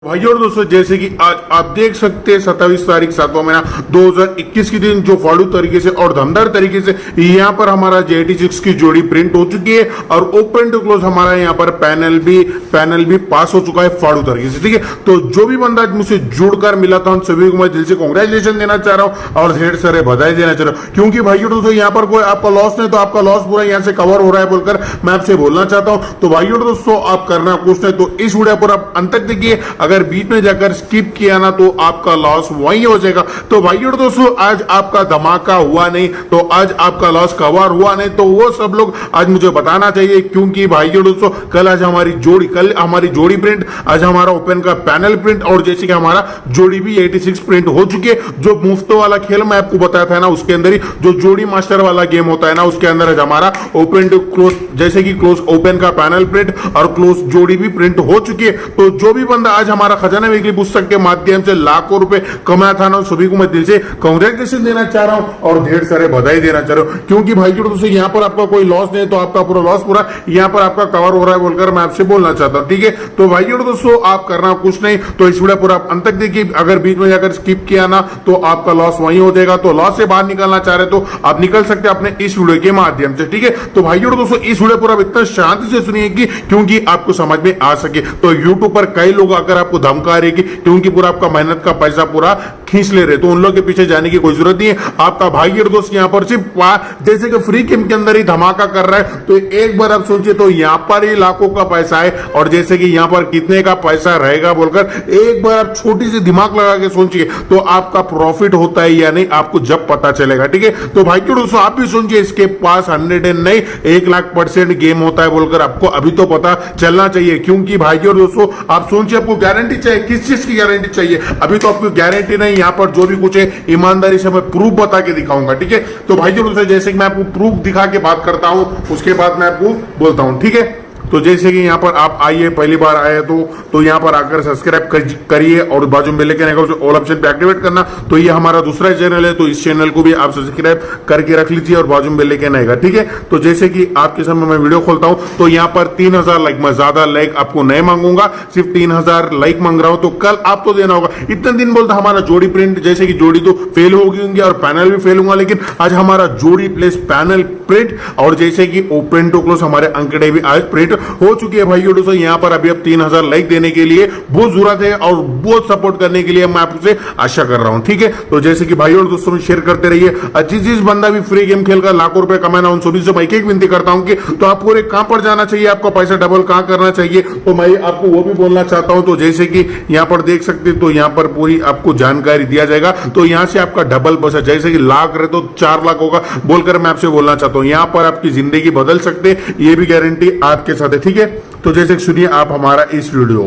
भाइयों और दोस्तों, जैसे कि आज आप देख सकते हैं 27 तारीख 7वां महीना 2021 के दिन जो फाड़ू तरीके से और दमदार तरीके से यहाँ पर हमारा J86 की जोड़ी प्रिंट हो चुकी है और ओपन टू क्लोज हमारा यहाँ पर पैनल भी पास हो चुका है फाड़ू तरीके से। ठीक है, तो जो भी बंदा आज मुझसे जुड़कर मिला था उन सभी को मैं दिल से कांग्रेचुलेशन देना चाह रहा हूँ और ढेर सारे बधाई देना चाह रहा हूँ, क्योंकि भाइयों दोस्तों यहाँ पर कोई आपका लॉस नहीं, तो आपका लॉस पूरा यहाँ से कवर हो रहा है बोलकर मैं आपसे बोलना चाहता हूँ। तो भाइयों दोस्तों, आप करना कुछ नहीं, तो इस वीडियो पर आप अंत तक देखिए। अगर बीच में जाकर स्किप किया ना तो आपका लॉस वही हो जाएगा। तो भाइयों दोस्तों, आज आपका धमाका हुआ नहीं, तो आज आपका लॉस कवर हुआ नहीं, तो वो सब लोग आज मुझे बताना चाहिए, क्योंकि भाइयों दोस्तों कल हमारी जोड़ी प्रिंट, आज हमारा ओपन का पैनल प्रिंट और जैसे कि हमारा जोड़ी भी 86 प्रिंट हो चुकी है। जो मुफ्त वाला खेल मैं आपको बताया था ना, उसके अंदर ही जो जोड़ी मास्टर वाला गेम होता है ना, उसके अंदर आज हमारा ओपन टू क्लोज, जैसे कि क्लोज ओपन का पैनल प्रिंट और क्लोज जोड़ी भी प्रिंट हो चुकी है। तो जो भी बंदा आज हमारा खजाना वीकली पुस्तक के माध्यम से लाखों रुपए कमाया था ना, सभी को मैं दिल से कांग्रेचुलेशन देना चाह रहा हूं और ढेर सारे बधाई देना चाह रहा हूं, क्योंकि भाई दोस्तों यहाँ पर आपका कोई लॉस नहीं, तो आपका पूरा लॉस पूरा यहाँ पर आपका कवर हो रहा है बोलकर मैं आपसे बोलना चाहता हूं। ठीक है, तो भाई दोस्तों आप करना कुछ नहीं, तो इस वीडियो पूरा अंत तक देखिए। अगर बीच में जाकर स्किप किया ना तो आपका लॉस वही हो जाएगा। तो लॉस से बाहर निकलना चाह रहे तो आप निकल सकते हैं अपने इस वीडियो के माध्यम से। ठीक है, तो भाइयों दोस्तों इस वीडियो पर आप इतना शांति से सुनिए कि क्योंकि आपको समझ में आ सके। तो यूट्यूब पर कई लोग अगर आपको धमका रहे कि क्योंकि पूरा आपका मेहनत का पैसा पूरा खींच ले रहे, तो उन लोगों के पीछे जाने की कोई जरूरत नहीं है। आपका भाई और दोस्त यहाँ पर सिर्फ जैसे कि फ्री गेम के अंदर ही धमाका कर रहा है, तो एक बार आप सोचिए, तो यहाँ पर ही लाखों का पैसा है और जैसे कि यहाँ पर कितने का पैसा रहेगा बोलकर एक बार आप छोटी सी दिमाग लगा के सोचिए, तो आपका प्रॉफिट होता है या नहीं आपको जब पता चलेगा। ठीक है, तो भाई दोस्तों आप भी सोचिए, इसके पास 100 नहीं 1,00,000% गेम होता है बोलकर आपको अभी तो पता चलना चाहिए। क्योंकि भाई और दोस्तों आप सोचिए, आपको गारंटी चाहिए, किस चीज की गारंटी चाहिए? अभी तो आपको गारंटी नहीं, यहाँ पर जो भी कुछ है ईमानदारी से मैं प्रूफ बता के दिखाऊंगा। ठीक है, तो भाई दोस्तों जैसे कि मैं आपको प्रूफ दिखा के बात करता हूं, उसके बाद मैं आपको बोलता हूं। ठीक है, तो जैसे कि यहाँ पर आप आइए, पहली बार आए तो यहाँ पर आकर सब्सक्राइब करिए और बाजू में लेकर ऑल ऑप्शन पे एक्टिवेट करना। तो ये हमारा दूसरा चैनल है, तो इस चैनल को भी आप सब्सक्राइब करके रख लीजिए और बाजू में लेके आएगा। ठीक है, तो जैसे कि आपके सामने मैं वीडियो खोलता हूँ, तो यहाँ पर 3000 लाइक, मैं ज्यादा लाइक आपको नहीं मांगूंगा, सिर्फ 3000 लाइक मांग रहा हूँ। तो कल आपको देना होगा। इतने दिन बोलता हमारा जोड़ी प्रिंट, जैसे कि जोड़ी तो फेल होगी और पैनल भी फेल होगा, लेकिन आज हमारा जोड़ी प्लस पैनल प्रिंट और जैसे कि ओपन टू क्लोज हमारे अंकड़े भी आज प्रिंट हो चुकी है। भाइयों दोस्तों यहाँ पर अभी अब 3000 लाइक देने के लिए बहुत जरूरत है और बहुत सपोर्ट करने के लिए मैं आपसे आशा कर रहा हूं। ठीक है, तो जैसे कि भाइयों दोस्तों शेयर करते रहिए। जिस बंदा भी फ्री गेम खेलकर लाखों रुपए कमाना, उन सभी से मैं एक विनती करता हूं कि तो आप पूरे कहां पर जाना चाहिए, आपका पैसा डबल कहां करना चाहिए, तो मैं आपको वो भी बोलना चाहता हूं। तो जैसे कि यहाँ पर देख सकते, तो यहाँ पर पूरी आपको जानकारी दिया जाएगा। तो यहाँ से आपका डबल पैसा, जैसे कि लाख रहे तो 4 लाख होगा बोलकर मैं आपसे बोलना चाहता हूँ। यहाँ पर आपकी जिंदगी बदल सकते, ये भी गारंटी आपके साथ है। ठीक है, तो जैसे सुनिए आप हमारा इस वीडियो।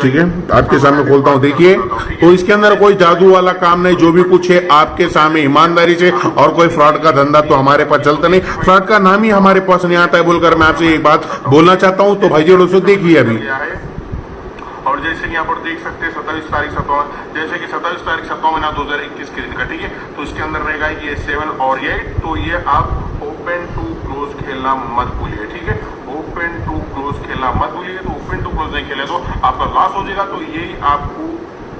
ठीक है, आपके सामने खोलता हूं, देखिए। तो इसके अंदर कोई जादू वाला काम नहीं, जो भी कुछ है आपके सामने ईमानदारी से, और कोई फ्रॉड का धंधा तो हमारे पास चलता नहीं, फ्रॉड का नाम ही हमारे पास नहीं आता है बोलकर मैं आपसे एक बात बोलना चाहता हूं। तो भाई दोस्तों देखिए अभी, और जैसे कि यहाँ पर देख सकते हैं 27 तारीख 7वां, जैसे कि 27 तारीख 7वां महीना 2021 के दिन का। ठीक है, तो इसके अंदर रहेगा ये 7 और 8, तो ये आप ओपन टू क्लोज खेलना मत भूलिए। ठीक है, ओपन टू क्लोज खेलना मत भूलिए। तो ओपन टू क्लोज नहीं खेले तो आपका लॉस हो जाएगा। तो यही आपको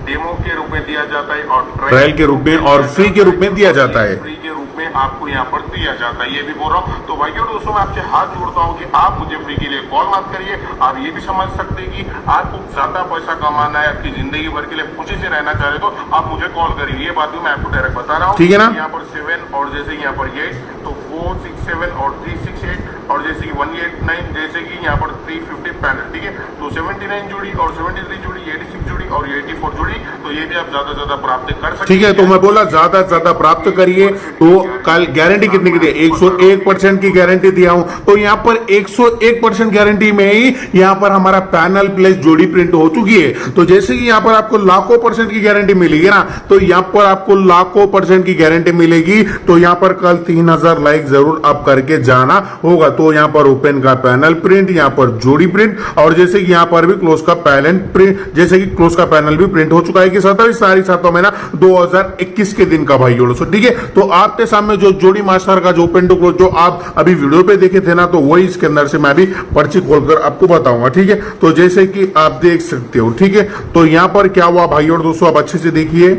डेमो के रूप में दिया जाता है और ट्रायल के रूप में और फ्री के रूप में दिया जाता है। फ्री के रूप में आपको यहाँ पर दिया जाता है, ये भी बोल रहा हूँ। तो भाइयों दोस्तों मैं आपसे हाथ जोड़ता हूँ कि आप मुझे फ्री के लिए कॉल मत करिए। आप ये भी समझ सकते हैं कि आपको ज्यादा पैसा कमाना है, आपकी जिंदगी भर के लिए खुशी से रहना चाह रहे तो आप मुझे कॉल करिए। ये बात भी मैं आपको डायरेक्ट बता रहा हूँ। ठीक है ना, यहाँ पर 7 और जैसे यहाँ पर 8, तो 467 और 368 और जैसे कि 189, जैसे कि यहाँ पर 350 पैनल। ठीक है, तो 79 जोड़ी और 73 जोड़ी, 86 जोड़ी और 84 जोड़ी, तो ये भी आप ज्यादा प्राप्त कर सकते हैं। ठीक है, तो मैं बोला ज्यादा प्राप्त करिए। तो कल गारंटी कितनी की दी? 101% की गारंटी दिया हूं। तो यहाँ पर 101% गारंटी में ही यहाँ पर हमारा पैनल प्लस जोड़ी प्रिंट हो चुकी है। तो जैसे कि यहाँ पर आपको लाखों % की गारंटी मिलेगी ना, तो यहाँ पर आपको लाखों % की गारंटी मिलेगी। तो यहाँ पर कल 3000 लाइक जरूर आप करके जाना होगा। तो यहाँ पर ओपन का पैनल प्रिंट, यहाँ पर जोड़ी प्रिंट, और जैसे कि यहाँ पर भी क्लोज का पैनल प्रिंट, जैसे कि क्लोज का पैनल भी प्रिंट हो चुका है कि 27 तारीख 7वां महीना 2021 के दिन का भाई दोस्तों। ठीक है, तो आपके सामने जो जोड़ी मास्टर का जो ओपन टू क्लोज जो आप अभी वीडियो पे देखे थे ना, तो वही इसके अंदर से मैं भी पर्ची खोलकर आपको बताऊंगा। ठीक है, तो जैसे कि आप देख सकते हो। ठीक है, तो यहाँ पर क्या हुआ भाई और दोस्तों, आप अच्छे से देखिए।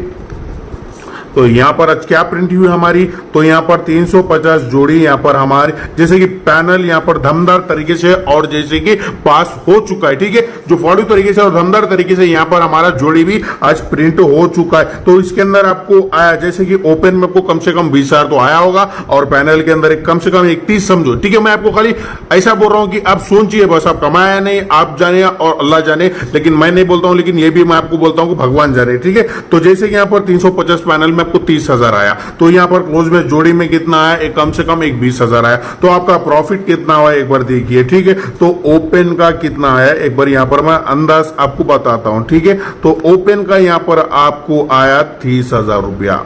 तो यहाँ पर आज क्या प्रिंट हुई हमारी, तो यहाँ पर 350 जोड़ी यहाँ पर हमारे जैसे कि पैनल यहाँ पर दमदार तरीके से और जैसे कि पास हो चुका है। ठीक है, जो फॉर्डी तरीके से और दमदार तरीके से यहाँ पर हमारा जोड़ी भी आज प्रिंट हो चुका है। तो इसके अंदर आपको आया जैसे कि ओपन में आपको कम से कम 20,000 तो आया होगा, और पैनल के अंदर एक कम से कम 31 समझो। ठीक है, मैं आपको खाली ऐसा बोल रहा हूँ कि आप सोचिए, बस आप कमाया नहीं, आप जाने और अल्लाह जाने, लेकिन मैं नहीं बोलता हूँ, लेकिन ये भी मैं आपको बोलता हूँ कि भगवान जाने। ठीक है, तो जैसे कि यहाँ पर 350 पैनल में आपको 30,000 आया, तो यहाँ पर क्लोज में जोड़ी में कितना आया, एक कम से कम एक 20,000 आया। तो आपका प्रॉफिट कितना हुआ एक बार देखिए। ठीक है, तो ओपन का कितना आया एक बार यहाँ पर मैं अंदाज आपको बताता हूँ। ठीक है, तो ओपन का यहाँ पर आपको आया 30,000 रुपया।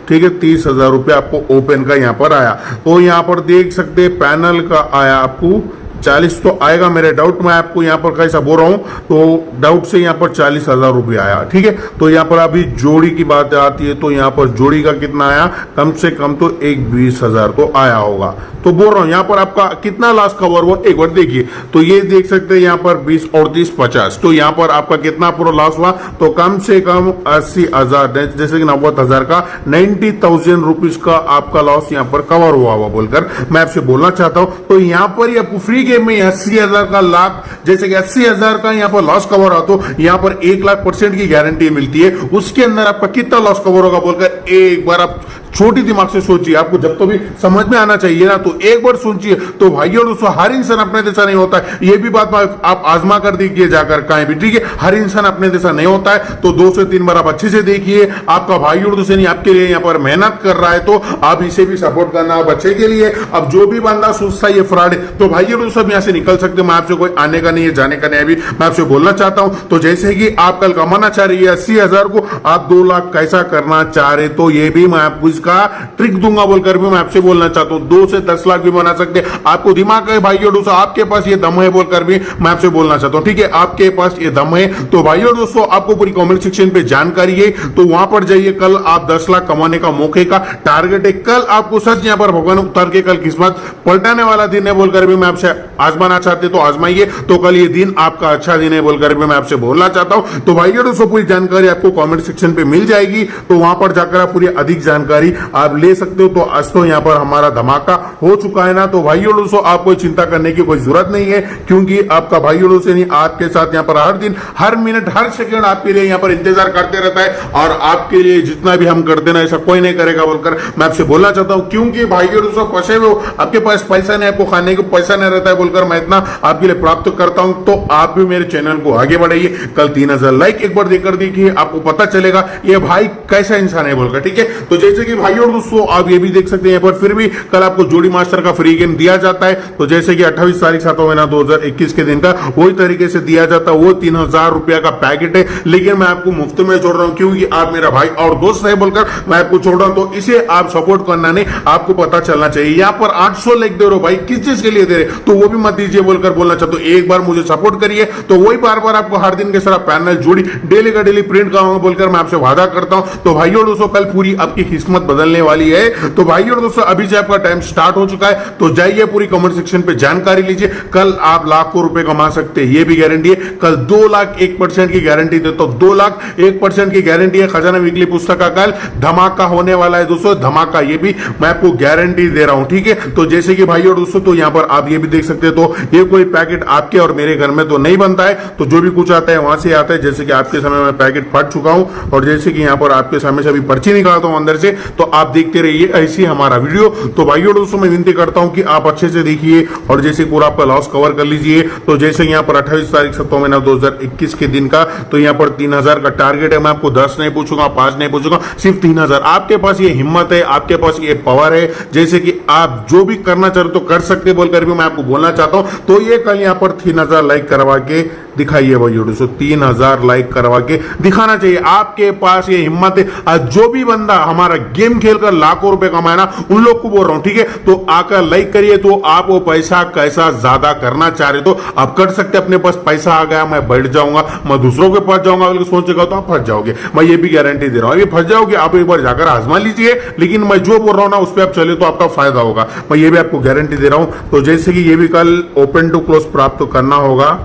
ठीक है, 30,000 रुपया आपको ओपन का यहाँ पर आया। तो यहाँ पर देख सकते हैं पैनल का आया आपको 40 तो आएगा, मेरे डाउट में आपको यहाँ पर कैसा बोल रहा हूँ, तो डाउट से यहाँ पर 40,000 रुपया आया। ठीक है, तो यहाँ पर अभी जोड़ी की बात आती है, तो यहाँ पर जोड़ी का कितना आया, कम से कम तो एक 20,000 तो आया होगा। तो बोल रहा हूँ यहाँ पर आपका कितना लॉस कवर हुआ एक बार देखिए। तो ये देख सकते हैं यहाँ पर 20 और 30 50, तो यहाँ पर आपका कितना पूरा लॉस हुआ, तो कम से कम 80,000 जैसे कि 90,000 का 90,000 रुपीज का आपका लॉस यहाँ पर कवर हुआ बोलकर मैं आपसे बोलना चाहता हूँ। तो यहाँ पर आपको फ्री गेम में 80,000 का लाख जैसे कि 80,000 का यहाँ पर लॉस कवर हो, तो यहाँ पर 1,00,000% की गारंटी मिलती है। उसके अंदर आपका कितना लॉस कवर होगा बोलकर एक बार आप छोटी दिमाग से सोचिए, आपको जब तो भी समझ में आना चाहिए ना, तो एक बार सोचिए। तो भाइयों दोस्तों, हर इंसान अपने जैसा नहीं होता है, ये भी बात आप आजमा कर देखिए जाकर कहीं भी। ठीक है, हर इंसान अपने जैसा नहीं होता है, तो 2 से 3 बार आप अच्छे से देखिए। आपका भाई और दूसरे आपके लिए यहाँ पर मेहनत कर रहा है, तो आप इसे भी सपोर्ट करना आप बच्चे के लिए। अब जो भी बंदा सोचता है ये फ्रॉड है, तो भाई और सब यहाँ से निकल सकते। मैं आपसे कोई आने का नहीं है, जाने का नहीं है, अभी मैं आपसे बोलना चाहता हूँ। तो जैसे कि आप कल कमाना चाह रही है 80,000 को, आप 2 लाख कैसा करना चाह रहे, तो ये भी मैं आपको इसका ट्रिक दूंगा बोलकर भी मैं आपसे बोलना चाहता हूं। 2 से 10 लाख भी बना सकते, आपको दिमाग है भाइयों दोस्तों, आपके पास ये दम है बोलकर भी मैं आपसे बोलना चाहता हूं। ठीक है, आपके पास ये दम है। तो भाइयों दोस्तों, आपको पूरी कमेंट सेक्शन पे जानकारी है, तो वहां पर जाइए। कल आप 10 लाख कमाने का मौके का टारगेट है। कल आपको सच यहाँ पर भगवान उतार के कल किस्मत पलटाने वाला दिन है बोलकर भी मैं आपसे आजमाना चाहते, तो आजमाइए। तो कल ये दिन आपका अच्छा दिन है बोलकर भी मैं आपसे बोलना चाहता हूं। तो भाइयों दोस्तों, पूरी जानकारी आपको कमेंट सेक्शन पे मिल जाएगी, तो वहां पर जाकर आप पूरी अधिक जानकारी आप ले सकते हो। तो आज तो यहाँ पर हमारा धमाका हो चुका है ना, तो भाइयों दोस्तों, आपको चिंता करने की कोई जरूरत नहीं है, क्योंकि आपका भाइयों दोस्तों नहीं आपके साथ यहाँ पर हर दिन हर मिनट हर सेकंड आपके लिए यहाँ पर इंतजार करते रहता है, और आपके लिए जितना भी हम करते ना ऐसा कोई नहीं करेगा बोलकर मैं आपसे बोलना चाहता हूँ। क्योंकि भाइयों दोस्तों, फंसे हुए हो, आपके पास पैसा नहीं, आपको खाने को पैसा नहीं रहता है बोलकर मैं इतना आपके लिए प्राप्त करता हूँ। तो आप भी मेरे चैनल को आगे बढ़ाइए। कल 3,000 लाइक एक बार देकर देखिए, आपको पता चलेगा ये भाई कैसा इंसान है बोलकर। ठीक है, तो जैसे कि भाइयों दोस्तों, आप ये भी देख सकते हैं यहाँ पर फिर भी कल आपको जोड़ी मास्टर का फ्री गेम दिया जाता है। तो जैसे कि 28 तारीख 7वां महीना 2021 के दिन का वही तरीके से दिया जाता है। वो 3,000 रुपया का पैकेट है, लेकिन मैं आपको मुफ्त में छोड़ रहा हूँ, क्योंकि आप मेरा भाई और दोस्त है बोलकर मैं आपको छोड़ रहा हूँ। तो इसे आप सपोर्ट करना नहीं, आपको पता चलना चाहिए। यहाँ पर 800 लाइक दे रहे हो भाई, किस चीज के लिए दे रहे, तो वो भी मत दीजिए बोलकर बोलना चाहता हूँ। एक बार मुझे सपोर्ट करिए, तो वही बार बार आपको हर दिन के साथ पैनल जोड़ी डेली का डेली प्रिंट कराऊंगा बोलकर मैं आपसे वादा करता हूँ। तो भाइयों दोस्तों, कल पूरी आपकी किस्मत बदलने वाली है। तो भाइयों दोस्तों, अभी से आपका टाइम स्टार्ट हो चुका है, तो जाइए पूरी कमेंट सेक्शन पे जानकारी लीजिए। कल आप लाखों रुपए कमा सकते हैं, ये भी गारंटी है। कल 2 लाख 1% की गारंटी देता हूं, 2 लाख 1% की गारंटी है। खजाना वीकली पुस्तक का कल धमाका होने वाला है दोस्तों, धमाका, ये भी मैं आपको गारंटी दे रहा हूं। ठीक है, तो जैसे कि भाइयों दोस्तों, तो यहाँ पर आप ये भी देख सकते हैं, तो ये कोई पैकेट आपके और मेरे घर में तो नहीं बनता है, तो जो भी कुछ आता है वहां से आता है। जैसे कि आपके समय में पैकेट फट चुका हूं, और जैसे कि यहाँ पर आपके सामने से अभी पर्ची निकालता हूं अंदर से, तो आप देखते रहिए ऐसी हमारा वीडियो। तो भाइयों दोस्तों, मैं विनती करता हूं कि आप अच्छे से देखिए और जैसे पूरा आपका लॉस कवर कर लीजिए। तो जैसे यहाँ पर 28 तारीख 7वां महीना 2021 के दिन का, तो यहाँ पर 3,000 का टारगेट है। मैं आपको 10 नहीं पूछूंगा, 5 नहीं पूछूंगा, सिर्फ 3,000। आपके पास ये हिम्मत है, आपके पास ये पावर है, जैसे कि आप जो भी करना चाहते तो कर सकते बोलकर भी मैं आपको बोलना चाहता हूं। तो ये कल यहाँ पर 3,000 लाइक करवा के दिखाइए भाई दोस्तों, 3000 लाइक करवा के दिखाना चाहिए। आपके पास ये हिम्मत है। आज जो भी बंदा हमारा गेम खेलकर लाखों रुपए कमाए ना, उन लोग को बोल रहा हूं, ठीक है, तो आकर लाइक करिए। तो आप वो पैसा कैसा ज्यादा करना चाह रहे तो आप कर सकते। अपने पास पैसा आ गया, मैं बैठ जाऊंगा, मैं दूसरों के पास जाऊंगा बल्कि सोचेगा तो आप फंस जाओगे। मैं ये भी गारंटी दे रहा हूं, ये फंस जाओगे। आप एक बार जाकर आजमा लीजिए, लेकिन मैं जो बोल रहा हूं ना उस पर आप चले तो आपका फायदा होगा। मैं ये भी आपको गारंटी दे रहा हूं। तो जैसे कि ये भी कल ओपन टू क्लोज प्राप्त करना होगा,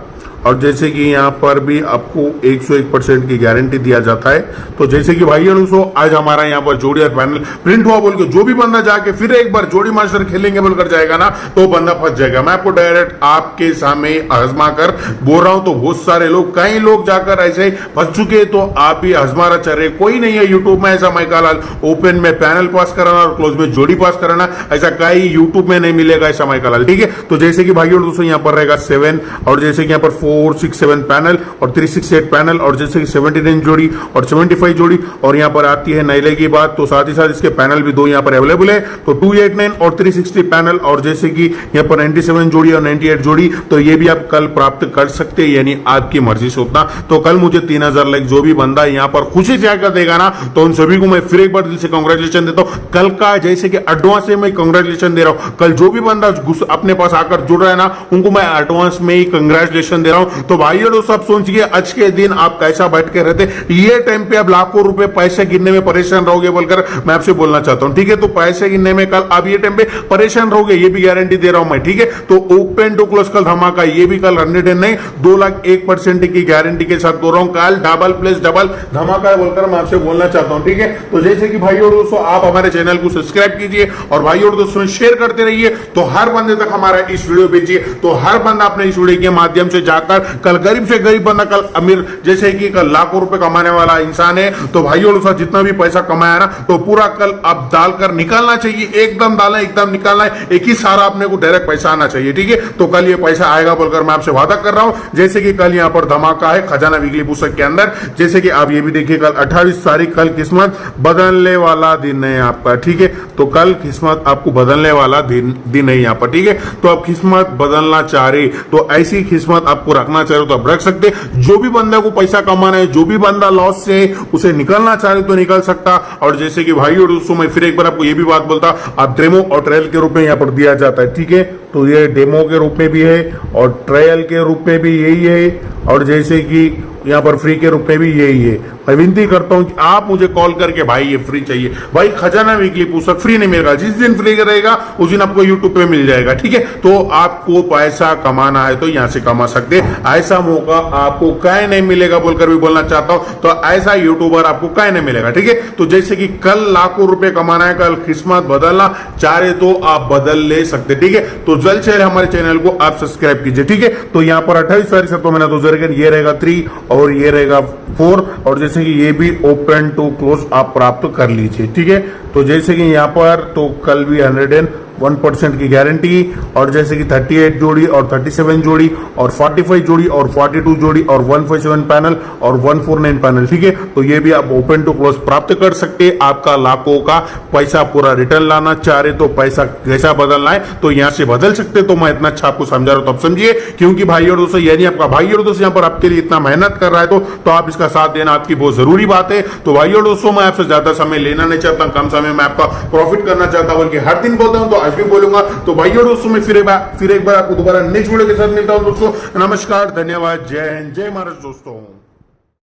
और जैसे कि यहाँ पर भी आपको 101% की गारंटी दिया जाता है। तो जैसे कि भाई दोस्तों, आज हमारा यहाँ पर जोड़ी और पैनल प्रिंट हुआ बोल के जो भी बंदा जाके फिर एक बार जोड़ी मास्टर खेलेंगे बोलकर जाएगा ना, तो बंदा फंस जाएगा। मैं आपको डायरेक्ट आपके सामने आजमा कर बोल रहा हूं। तो बहुत सारे लोग, कई लोग जाकर ऐसे फंस चुके, तो आप भी आजमा चल रहे। कोई नहीं है यूट्यूब में ऐसा मैकालाल ओपन में पैनल पास कराना और क्लोज में जोड़ी पास कराना, ऐसा कहीं यूट्यूब में नहीं मिलेगा ऐसा मैकालाल, ठीक है। तो जैसे कि भाई दोस्तों यहाँ पर रहेगा 7, और जैसे कि यहाँ पर 4, 6, 7 पैनल और 3, 6, 8 पैनल, और जैसे कि 79 जोड़ी और 75 जोड़ी, और यहाँ पर आती है नैले की बात, तो साथ ही साथ इसके पैनल भी 2 यहाँ पर अवेलेबल है। तो 289 और 360 पैनल, और जैसे कि यहाँ पर 97 जोड़ी और 98 जोड़ी, तो ये भी आप कल प्राप्त कर सकते हैं, यानी आपकी मर्जी से उतना। तो कल मुझे 3000 लाइक जो भी बंदा यहाँ पर खुशी से आकर देगा ना, तो उन सभी को मैं फिर एक बार दिल से कांग्रेचुलेशन देता हूँ। कल का जैसे कि एडवांस में मैं कांग्रेचुलेशन दे रहा हूँ। कल जो भी बंदा अपने पास आकर जुड़ रहा है ना, उनको मैं एडवांस में ही कांग्रेचुलेशन दे रहा हूँ। तो भाइयों दोस्तों, आप सोचिए आज के दिन आप कैसा बैठ के रहते, ये टाइम पे आप लाखों रुपए पैसे गिनने में परेशान रहोगे बोलकर मैं आपसे बोलना चाहता हूं, ठीक है। तो पैसे गिनने में कल आप ये टाइम पे परेशान रहोगे, ये भी गारंटी दे रहा हूं मैं, ठीक है। तो ओपन टू क्लोज कल धमाका, ये भी कल 100 नहीं 2,01% की गारंटी के साथ बोल रहा हूं। कल डबल प्लस डबल धमाका बोलकर मैं आपसे बोलना चाहता हूं, ठीक है। तो जैसे कि भाइयों दोस्तों, आप हमारे चैनल को सब्सक्राइब कीजिए और भाइयों दोस्तों शेयर करते रहिए, तो हर बंदे तक हमारा इस वीडियो भेजिए, तो हर बंदा अपने इस वीडियो के माध्यम से जाकर कल गरीब से गरीब बंदा कल अमीर, जैसे कि कल लाखों रुपए कमाने वाला इंसान है। तो भाइयों दोस्तों, जितना भी पैसा कमाया ना, तो पूरा कल आप डालकर निकालना चाहिए, एकदम डालना, एकदम निकालना है, एक ही सारा अपने को डायरेक्ट पैसा आना चाहिए, ठीक है। तो कल ये पैसा आएगा बोलकर मैं आपसे वादा कर रहा हूं। जैसे कि कल यहाँ पर धमाका है खजाना वीकली पुस्तक के अंदर, जैसे कि आप ये भी देखिए, कल 28 तारीख कल किस्मत बदलने वाला दिन है आपका, ठीक है। तो कल किस्मत आपको बदलने वाला दिन है यहाँ पर, ठीक है। तो आप किस्मत बदलना चाह रहे, तो ऐसी किस्मत आपको रखना चाह रहे तो आप रख सकते। जो भी बंदा को पैसा कमाना है, जो भी बंदा लॉस से उसे निकलना चाह रहे तो निकल सकता। और जैसे कि भाई और दोस्तों, मैं फिर एक बार आपको ये भी बात बोलता, आप डेमो और ट्रायल के रूप में यहाँ पर दिया जाता है, ठीक है। तो ये डेमो के रूप में भी है और ट्रायल के रूप में भी यही है, और जैसे कि यहाँ पर फ्री के रूप में भी यही है। मैं विनती करता हूं कि आप मुझे कॉल करके भाई ये फ्री चाहिए, भाई खजाना वीकली पुस्तक फ्री नहीं मिलेगा, जिस दिन फ्री रहेगा उस दिन आपको यूट्यूब पे मिल जाएगा, ठीक है। तो आपको पैसा कमाना है तो यहाँ से कमा सकते, ऐसा मौका आपको कहीं नहीं मिलेगा बोलकर भी बोलना चाहता हूं। तो ऐसा यूट्यूबर आपको कहीं नहीं मिलेगा, ठीक है। तो जैसे कि कल लाखों रुपए कमाना है, कल किस्मत बदलना चाह रहे तो आप बदल ले सकते, ठीक है। तो जल्द से हमारे चैनल को आप सब्सक्राइब कीजिए, ठीक है। तो यहाँ पर 28 तारीख 7 महीना 2021, ये रहेगा 3 और ये रहेगा 4, और जैसे कि ये भी ओपन टू क्लोज आप प्राप्त कर लीजिए, ठीक है। तो जैसे कि यहाँ पर तो कल भी 101% की गारंटी, और जैसे कि 38 जोड़ी और 37 जोड़ी और 45 जोड़ी और 42 जोड़ी और 157 पैनल और 149 पैनल, ठीक है। तो ये भी आप ओपन टू क्लोज प्राप्त कर सकते हैं। आपका लाखों का पैसा पूरा रिटर्न लाना चाह रहे तो पैसा कैसा बदलना है तो यहाँ से बदल सकते। तो मैं इतना अच्छा आपको समझा रहा हूं, तो आप समझिए, क्योंकि भाई और दोस्तों, यानी आपका भाई और दोस्त यहाँ पर आपके लिए इतना मेहनत कर रहा है तो आप इसका साथ देना आपकी बहुत जरूरी बात है। तो भाई और दोस्तों, मैं आपसे ज्यादा समय लेना नहीं चाहता, कम समय में आपका प्रॉफिट करना चाहता हूं, बल्कि हर दिन बोलता हूं तो आज भी बोलूंगा। तो भाइयों दोस्तों, मैं फिर एक बार आपको दोबारा नेक्स्ट वीडियो के साथ मिलता हूं दोस्तों। नमस्कार, धन्यवाद, जय हिंद, जय महाराज दोस्तों।